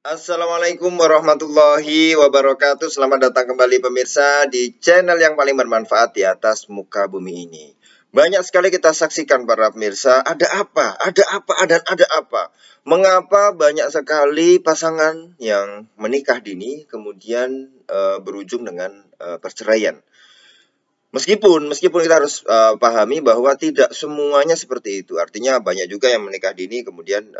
Assalamualaikum warahmatullahi wabarakatuh. Selamat datang kembali pemirsa di channel yang paling bermanfaat di atas muka bumi ini. Banyak sekali kita saksikan para pemirsa, ada apa, dan ada apa. Mengapa banyak sekali pasangan yang menikah dini kemudian berujung dengan perceraian. Meskipun kita harus pahami bahwa tidak semuanya seperti itu. Artinya banyak juga yang menikah dini kemudian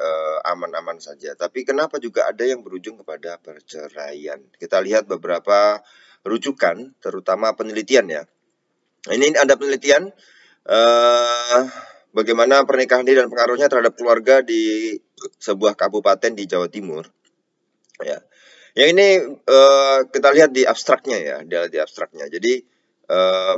aman-aman saja. Tapi kenapa juga ada yang berujung kepada perceraian? Kita lihat beberapa rujukan, terutama penelitian ya. Ini ada penelitian bagaimana pernikahan dini dan pengaruhnya terhadap keluarga di sebuah kabupaten di Jawa Timur. Ya, yang ini kita lihat di abstraknya ya, di abstraknya. Jadi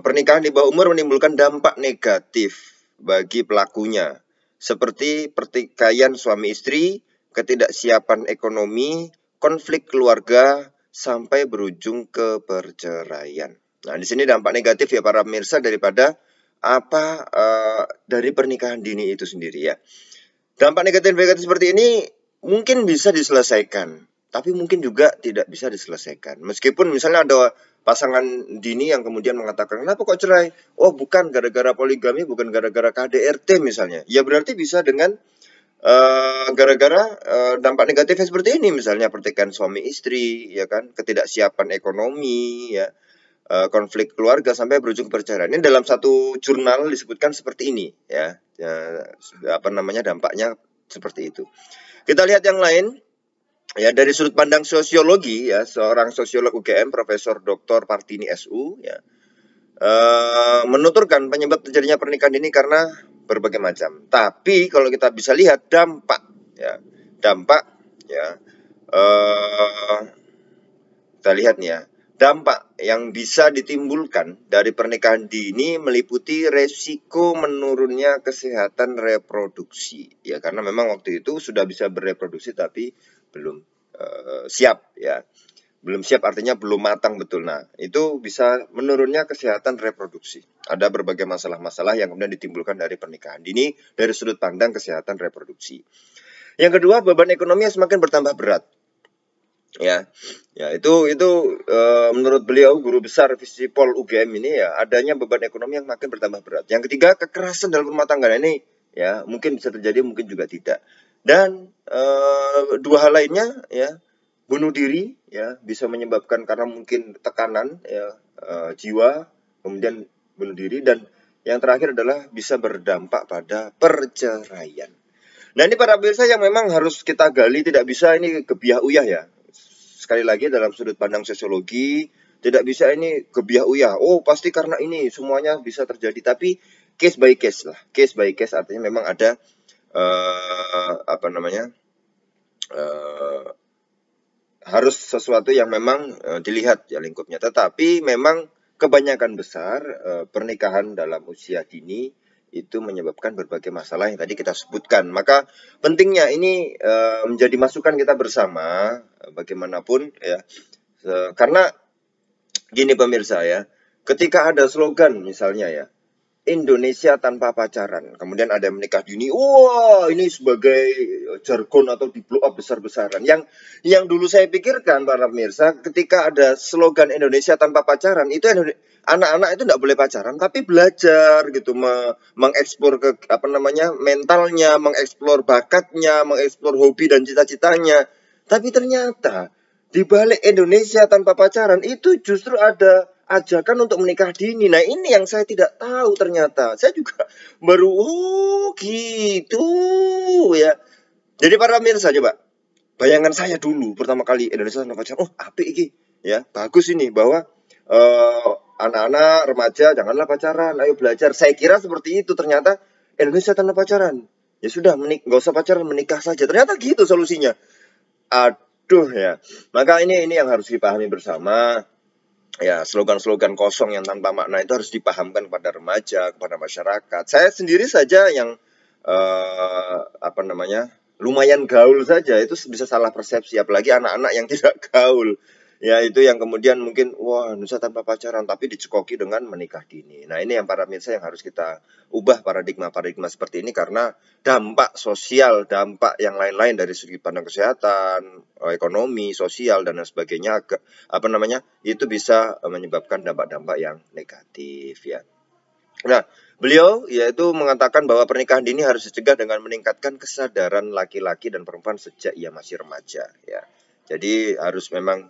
pernikahan di bawah umur menimbulkan dampak negatif bagi pelakunya, seperti pertikaian suami istri, ketidaksiapan ekonomi, konflik keluarga, sampai berujung ke perceraian. Nah, di sini dampak negatif ya para pemirsa daripada dari pernikahan dini itu sendiri ya. Dampak negatif seperti ini mungkin bisa diselesaikan, tapi mungkin juga tidak bisa diselesaikan. Meskipun misalnya ada pasangan dini yang kemudian mengatakan, kenapa kok cerai? Oh, bukan gara-gara poligami, bukan gara-gara KDRT misalnya. Ya berarti bisa dengan gara-gara dampak negatifnya seperti ini, misalnya pertikaian suami istri, ya kan, ketidaksiapan ekonomi, ya, konflik keluarga sampai berujung perceraian. Ini dalam satu jurnal disebutkan seperti ini, ya, dampaknya seperti itu. Kita lihat yang lain. Ya, dari sudut pandang sosiologi ya, seorang sosiolog UGM Profesor Dr. Partini SU ya, menuturkan penyebab terjadinya pernikahan ini karena berbagai macam. Tapi kalau kita bisa lihat dampak ya, kita lihat nih ya, dampak yang bisa ditimbulkan dari pernikahan dini meliputi resiko menurunnya kesehatan reproduksi ya, karena memang waktu itu sudah bisa bereproduksi tapi belum siap ya. Belum siap artinya belum matang betul. Nah, itu bisa menurunnya kesehatan reproduksi. Ada berbagai masalah-masalah yang kemudian ditimbulkan dari pernikahan dini dari sudut pandang kesehatan reproduksi. Yang kedua, beban ekonomi yang semakin bertambah berat. Ya, itu menurut beliau guru besar Visipol UGM ini ya, adanya beban ekonomi yang makin bertambah berat. Yang ketiga, kekerasan dalam rumah tangga. Nah, ini ya mungkin bisa terjadi, mungkin juga tidak. Dan dua hal lainnya ya, bunuh diri ya bisa menyebabkan karena mungkin tekanan ya, jiwa, kemudian bunuh diri, dan yang terakhir adalah bisa berdampak pada perceraian. Nah, ini para pemirsa yang memang harus kita gali, tidak bisa ini gebiah uyah ya. Sekali lagi dalam sudut pandang sosiologi, tidak bisa ini gebiah uyah. Oh, pasti karena ini semuanya bisa terjadi, tapi case by case lah. Case by case artinya memang ada harus sesuatu yang memang dilihat ya lingkupnya. Tetapi memang kebanyakan besar pernikahan dalam usia dini itu menyebabkan berbagai masalah yang tadi kita sebutkan. Maka pentingnya ini menjadi masukan kita bersama bagaimanapun ya. Karena gini pemirsa ya, ketika ada slogan misalnya ya, Indonesia tanpa pacaran, kemudian ada yang menikah dini, wah ini sebagai jargon atau di blow up besar-besaran. Yang dulu saya pikirkan para pemirsa, ketika ada slogan Indonesia tanpa pacaran, itu anak-anak itu tidak boleh pacaran, tapi belajar gitu, mengeksplor ke mentalnya, mengeksplor bakatnya, mengeksplor hobi dan cita-citanya. Tapi ternyata di balik Indonesia tanpa pacaran itu justru ada ajakan untuk menikah dini. Nah, ini yang saya tidak tahu ternyata. Saya juga baru, oh gitu ya. Jadi para pemirsa coba, bayangan saya dulu pertama kali Indonesia tanpa pacaran, oh apik iki ya, bagus ini bahwa anak-anak remaja janganlah pacaran, ayo belajar. Saya kira seperti itu, ternyata Indonesia tanpa pacaran. Ya sudah, nggak usah pacaran, menikah saja. Ternyata gitu solusinya. Aduh ya. Maka ini yang harus dipahami bersama. Ya, slogan-slogan kosong yang tanpa makna itu harus dipahamkan kepada remaja, kepada masyarakat. Saya sendiri saja yang lumayan gaul saja itu bisa salah persepsi, apalagi anak-anak yang tidak gaul. Ya, itu yang kemudian mungkin, wah, Nusa tanpa pacaran, tapi dicekoki dengan menikah dini. Nah, ini yang para pemirsa yang harus kita ubah paradigma-paradigma seperti ini, karena dampak sosial, dampak yang lain-lain dari segi pandang kesehatan, ekonomi, sosial, dan lain sebagainya, itu bisa menyebabkan dampak-dampak yang negatif, ya. Nah, beliau yaitu mengatakan bahwa pernikahan dini harus dicegah dengan meningkatkan kesadaran laki-laki dan perempuan sejak ia masih remaja, ya. Jadi harus memang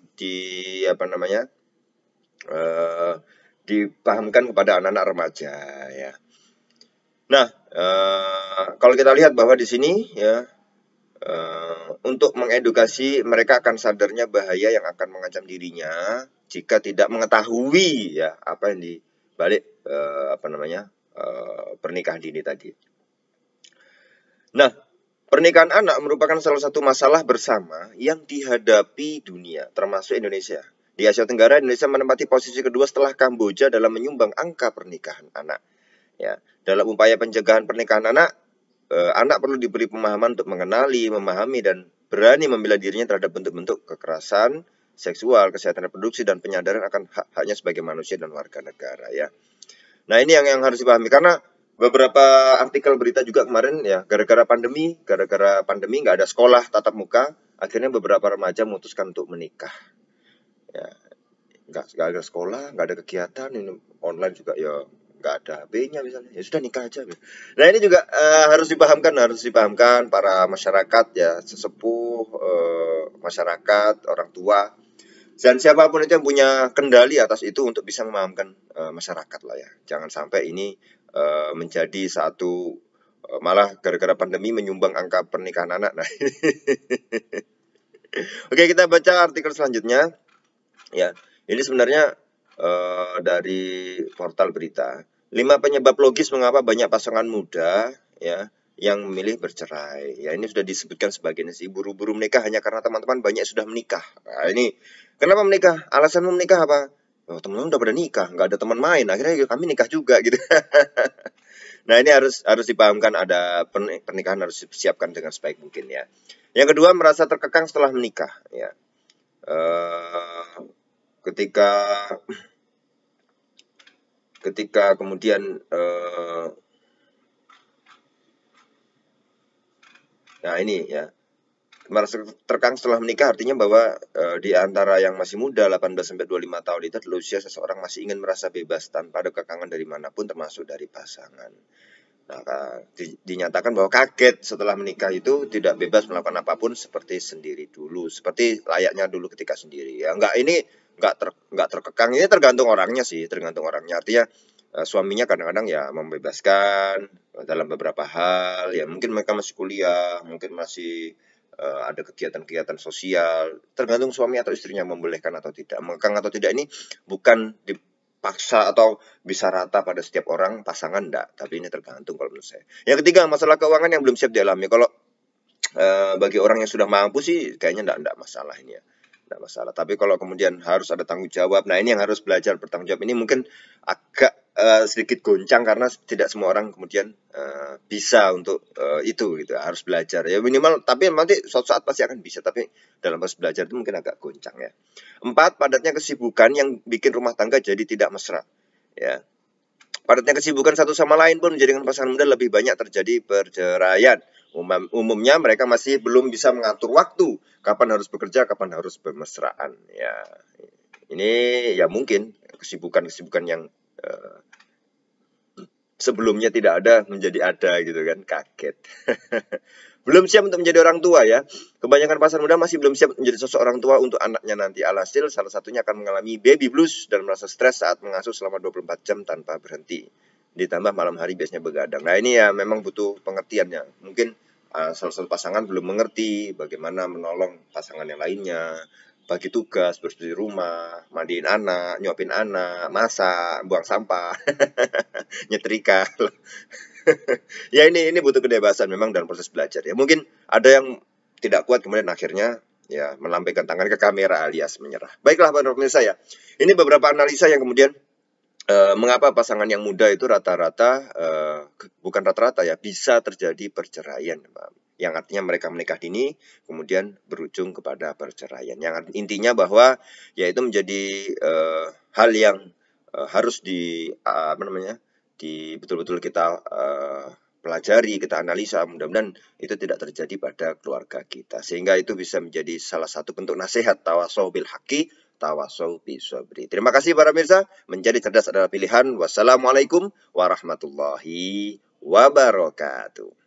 dipahamkan kepada anak-anak remaja, ya. Nah, kalau kita lihat bahwa di sini, ya, untuk mengedukasi mereka akan sadarnya bahaya yang akan mengancam dirinya jika tidak mengetahui, ya, apa yang dibalik pernikahan dini tadi. Nah, pernikahan anak merupakan salah satu masalah bersama yang dihadapi dunia, termasuk Indonesia. Di Asia Tenggara, Indonesia menempati posisi kedua setelah Kamboja dalam menyumbang angka pernikahan anak. Ya, dalam upaya pencegahan pernikahan anak, anak perlu diberi pemahaman untuk mengenali, memahami, dan berani membela dirinya terhadap bentuk-bentuk kekerasan seksual, kesehatan reproduksi, dan penyadaran akan hak-haknya sebagai manusia dan warga negara, ya. Nah, ini yang harus dipahami, karena beberapa artikel berita juga kemarin, ya, gara-gara pandemi nggak ada sekolah tatap muka, akhirnya beberapa remaja memutuskan untuk menikah. Ya, nggak ada sekolah, nggak ada kegiatan, ini online juga ya nggak ada HP-nya misalnya, ya sudah nikah aja. Nah, ini juga harus dipahamkan para masyarakat, ya, sesepuh, masyarakat, orang tua, dan siapapun itu yang punya kendali atas itu untuk bisa memahamkan masyarakat lah, ya. Jangan sampai ini menjadi satu malah gara-gara pandemi menyumbang angka pernikahan anak. Nah, oke, kita baca artikel selanjutnya. Ya, ini sebenarnya dari portal berita. 5 penyebab logis mengapa banyak pasangan muda, ya, yang memilih bercerai. Ya, ini sudah disebutkan sebagian sih, buru-buru menikah hanya karena teman-teman banyak sudah menikah. Nah, ini kenapa menikah? Alasanmu menikah apa? Oh, teman-teman udah pada nikah, nggak ada teman main. Akhirnya kami nikah juga gitu. Nah, ini harus dipahamkan, ada pernikahan harus disiapkan dengan sebaik mungkin, ya. Yang kedua, merasa terkekang setelah menikah, ya. Ketika kemudian nah, ini, ya, merasa terkekang setelah menikah artinya bahwa di antara yang masih muda 18-25 tahun itu adalah usia seseorang masih ingin merasa bebas tanpa ada kekangan dari manapun, termasuk dari pasangan. Nah, dinyatakan bahwa kaget setelah menikah itu tidak bebas melakukan apapun seperti sendiri dulu, seperti layaknya dulu ketika sendiri. Ya, ini enggak terkekang. Ini tergantung orangnya sih, tergantung orangnya. Artinya suaminya kadang-kadang ya membebaskan dalam beberapa hal. Ya, mungkin mereka masih kuliah, mungkin masih ada kegiatan-kegiatan sosial. Tergantung suami atau istrinya membolehkan atau tidak. Mengekang atau tidak ini bukan paksa atau bisa rata pada setiap orang, pasangan enggak, tapi ini tergantung kalau menurut saya. Yang ketiga, masalah keuangan yang belum siap dialami. Kalau bagi orang yang sudah mampu sih kayaknya enggak masalah ini, ya. Enggak masalah. Tapi kalau kemudian harus ada tanggung jawab, nah ini yang harus belajar bertanggung jawab. Ini mungkin agak sedikit goncang karena tidak semua orang kemudian bisa untuk itu gitu, harus belajar ya minimal, tapi nanti suatu saat pasti akan bisa, tapi dalam proses belajar itu mungkin agak goncang, ya. 4, padatnya kesibukan yang bikin rumah tangga jadi tidak mesra, ya. Padatnya kesibukan satu sama lain pun menjadikan pasangan muda lebih banyak terjadi perceraian. Umumnya mereka masih belum bisa mengatur waktu, kapan harus bekerja, kapan harus bermesraan, ya. Ini ya mungkin kesibukan yang sebelumnya tidak ada menjadi ada gitu kan, kaget. Belum siap untuk menjadi orang tua, ya. Kebanyakan pasangan muda masih belum siap menjadi sosok orang tua untuk anaknya nanti. Alhasil salah satunya akan mengalami baby blues dan merasa stres saat mengasuh selama 24 jam tanpa berhenti. Ditambah malam hari biasanya begadang. Nah, ini ya memang butuh pengertiannya. Mungkin salah satu pasangan belum mengerti bagaimana menolong pasangan yang lainnya, bagi tugas, bersih rumah, mandiin anak, nyuapin anak, masak, buang sampah, nyetrika. Ya, ini butuh kebebasan memang dalam proses belajar, ya. Mungkin ada yang tidak kuat kemudian akhirnya ya melambaikan tangan ke kamera alias menyerah. Baiklah para pemirsa, ya. Ini beberapa analisa yang kemudian mengapa pasangan yang muda itu rata-rata bukan rata-rata, ya, bisa terjadi perceraian, yang artinya mereka menikah dini kemudian berujung kepada perceraian. Yang intinya bahwa yaitu menjadi hal yang harus betul-betul kita pelajari, kita analisa, mudah-mudahan itu tidak terjadi pada keluarga kita. Sehingga itu bisa menjadi salah satu bentuk nasihat tawasau bil haqqi, tawasau bisabri. Terima kasih para pemirsa, menjadi cerdas adalah pilihan. Wassalamualaikum warahmatullahi wabarakatuh.